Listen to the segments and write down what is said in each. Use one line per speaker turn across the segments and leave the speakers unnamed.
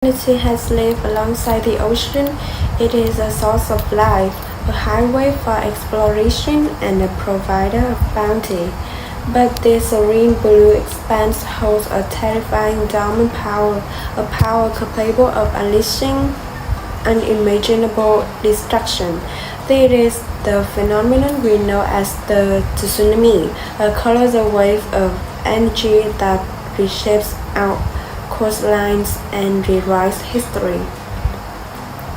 Humanity has lived alongside the ocean. It is a source of life, a highway for exploration, and a provider of bounty. But this serene blue expanse holds a terrifying dormant power, a power capable of unleashing unimaginable destruction. It is the phenomenon we know as the tsunami, a colossal wave of energy that reshapes our coastlines and rewrites history.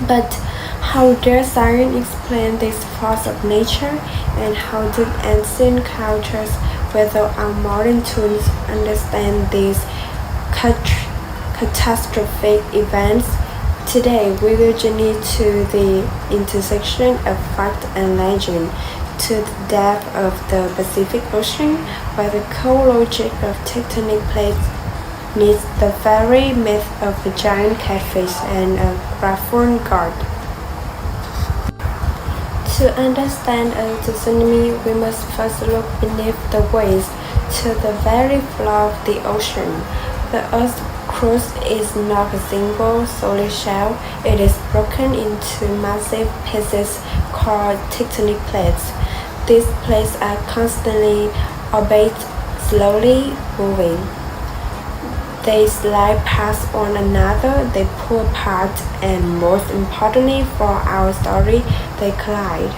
But how does science explain this force of nature, and how do ancient cultures, without our modern tools, understand these catastrophic events? Today, we will journey to the intersection of fact and legend, to the depth of the Pacific Ocean, where the cold logic of tectonic plates meets the very myth of a giant catfish and a grapefruit guard. To understand a tsunami, we must first look beneath the waves to the very floor of the ocean. The Earth's crust is not a single solid shell, it is broken into massive pieces called tectonic plates. These plates are constantly, albeit slowly, moving. They slide past one another, they pull apart, and most importantly for our story, they collide.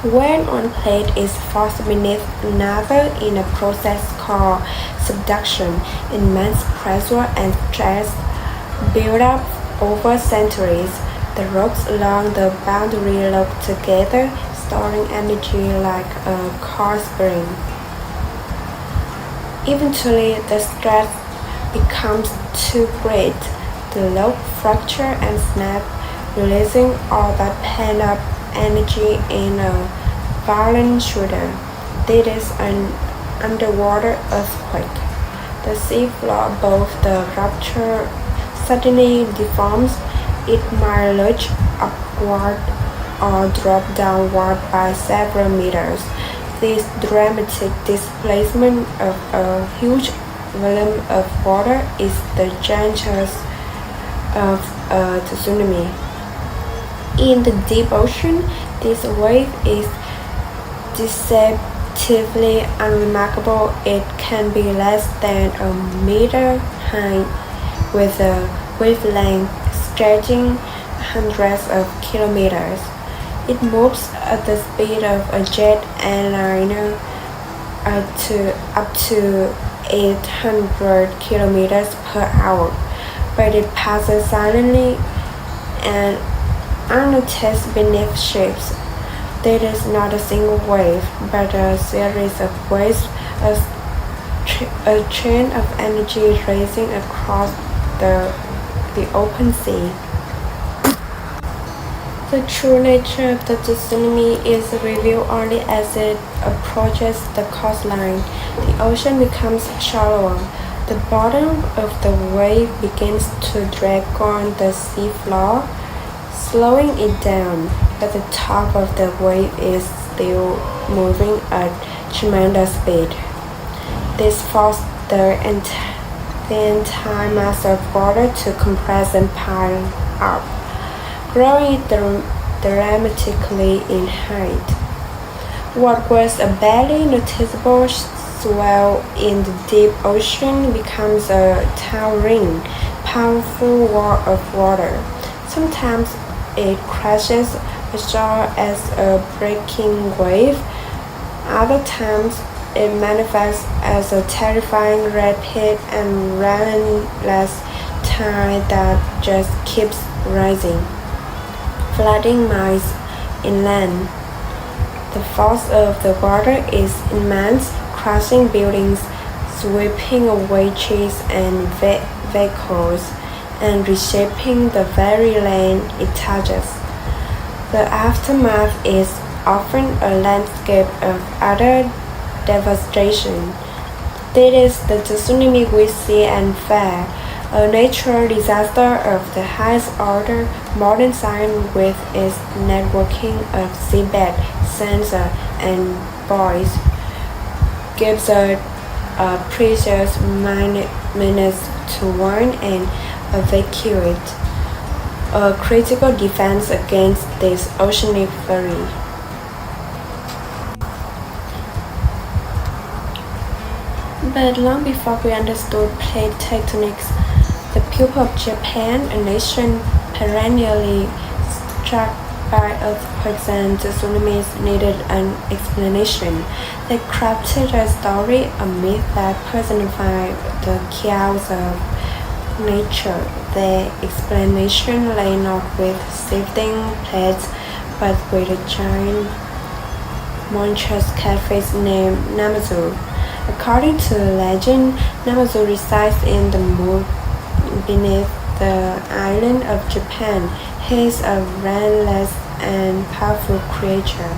When one plate is forced beneath another in a process called subduction, immense pressure and stress build up over centuries. The rocks along the boundary lock together, storing energy like a car spring. Eventually, the stress becomes too great. The lock fracture and snap, releasing all that pent-up energy in a violent shudder. This is an underwater earthquake. The sea floor above the rupture suddenly deforms. It might lurch upward or drop downward by several meters. This dramatic displacement of a huge volume of water is the genesis of a tsunami. In the deep ocean, this wave is deceptively unremarkable. It can be less than a meter high, with a wavelength stretching hundreds of kilometers. It moves at the speed of a jet airliner up to 800 kilometers per hour, but it passes silently and unnoticed beneath ships. There is not a single wave, but a series of waves, a chain of energy racing across the open sea. The true nature of the tsunami is revealed only as it approaches the coastline. The ocean becomes shallower. The bottom of the wave begins to drag on the seafloor, slowing it down, but the top of the wave is still moving at tremendous speed. This forces the entire mass of water to compress and pile up, growing dramatically in height. What was a barely noticeable swell in the deep ocean becomes a towering, powerful wall of water. Sometimes it crashes ashore as a breaking wave. Other times it manifests as a terrifying rapid and relentless tide that just keeps rising, flooding miles inland. The force of the water is immense, crushing buildings, sweeping away trees and vehicles, and reshaping the very land it touches. The aftermath is often a landscape of utter devastation. This is the tsunami we see and fear, a natural disaster of the highest order. Modern science, with its networking of seabed, sensor, and buoys, gives us precious minutes to warn and evacuate, a critical defense against this oceanic fury. But long before we understood plate tectonics, the people of Japan, a nation perennially struck by earthquakes and tsunamis, needed an explanation. They crafted a story, a myth that personified the chaos of nature. Their explanation lay not with shifting plates, but with a giant monstrous catfish named Namazu. According to legend, Namazu resides in the moon beneath the island of Japan. He is a relentless and powerful creature.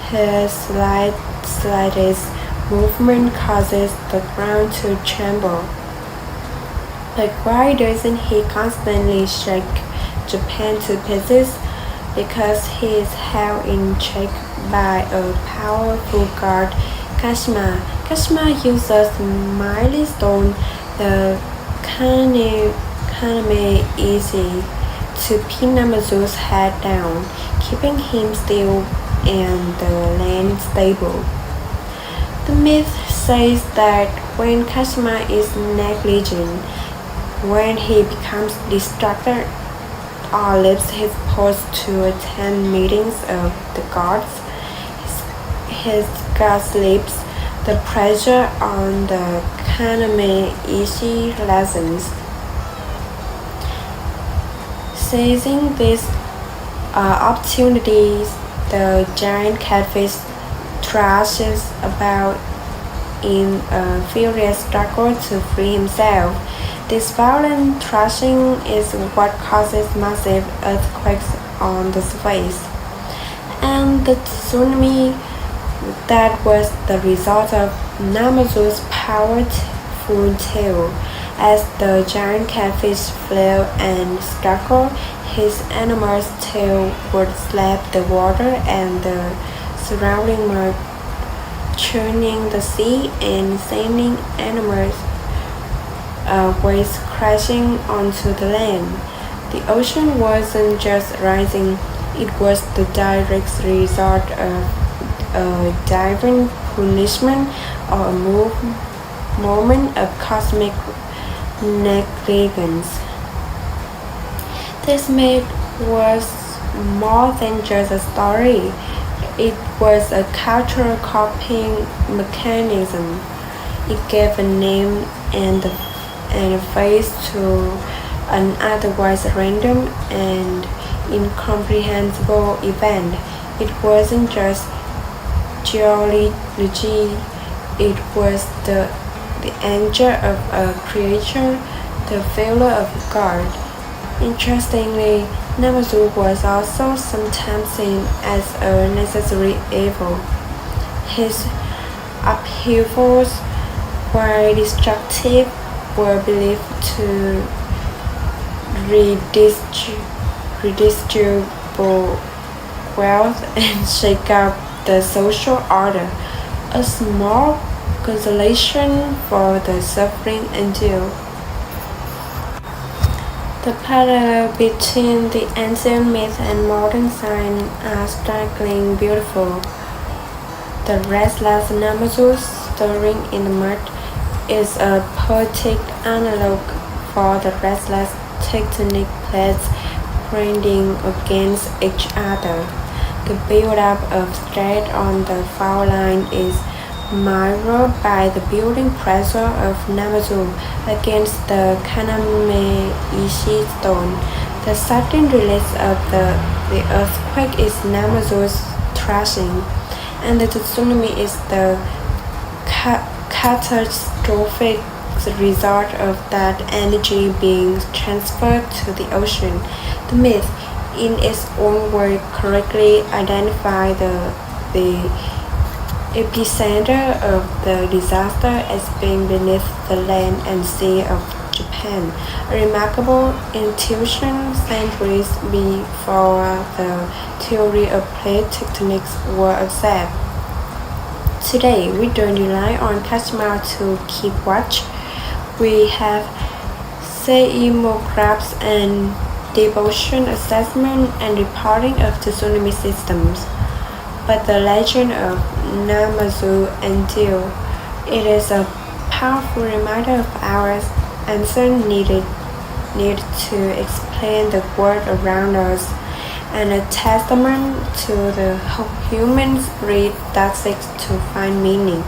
His slightest movement causes the ground to tremble. But why doesn't he constantly shake Japan to pieces? Because he is held in check by a powerful god, Kashima. Kashima uses milestone, the Kaname easy, to pin Namazu's head down, keeping him still and the land stable. The myth says that when Kashima is negligent, when he becomes distracted or leaves his post to attend meetings of the gods, his god slips. The pressure on the Kaname Ishi lessens. Seizing these opportunities, the giant catfish thrashes about in a furious struggle to free himself. This violent thrashing is what causes massive earthquakes on the surface. And the tsunami that was the result of Namazu's powerful tail. As the giant catfish flew and struggled, his enormous tail would slap the water and the surrounding mud, churning the sea and sending enormous waves crashing onto the land. The ocean wasn't just rising, it was the direct result of a divine punishment or a moment of cosmic negligence. This myth was more than just a story. It was a cultural coping mechanism. It gave a name and a face to an otherwise random and incomprehensible event. It wasn't just geology, it was the anger of a creature, the failure of God. Interestingly, Namazu was also sometimes seen as a necessary evil. His upheavals, while destructive, were believed to redistribute wealth and shake up the social order, a small consolation for the suffering endure. The parallel between the ancient myth and modern science are strikingly beautiful. The restless Namazu stirring in the mud is a poetic analog for the restless tectonic plates grinding against each other. The build-up of stress on the fault line is mirrored by the building pressure of Namazu against the Kaname Ishi stone. The sudden release of the earthquake is Namazu's thrashing, and the tsunami is the catastrophic result of that energy being transferred to the ocean. The myth, in its own word, correctly identified the epicenter of the disaster as being beneath the land and sea of Japan, a remarkable intuition centuries before the theory of plate tectonics were accepted. Today, we don't rely on Kashima to keep watch. We have seismographs and devotion assessment and reporting of tsunami systems. But the legend of Namazu endure. It is a powerful reminder of our answer need to explain the world around us, and a testament to the hope humans read that seeks to find meaning,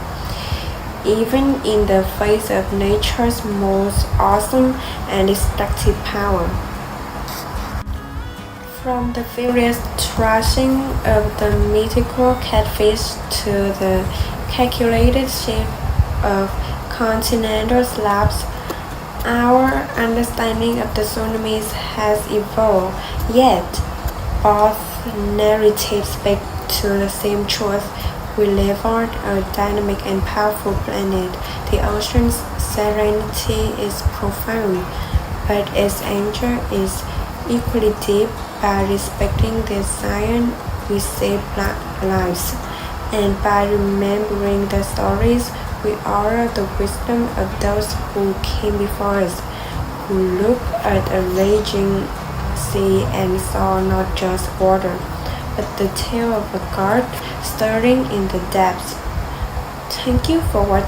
even in the face of nature's most awesome and destructive power. From the furious thrashing of the mythical catfish to the calculated shape of continental slabs, our understanding of the tsunamis has evolved, yet both narratives speak to the same truth. We live on a dynamic and powerful planet. The ocean's serenity is profound, but its anger is equally deep. By respecting the science, we save lives, and by remembering the stories, we honor the wisdom of those who came before us, who looked at a raging sea and saw not just water, but the tale of a god stirring in the depths. Thank you for watching.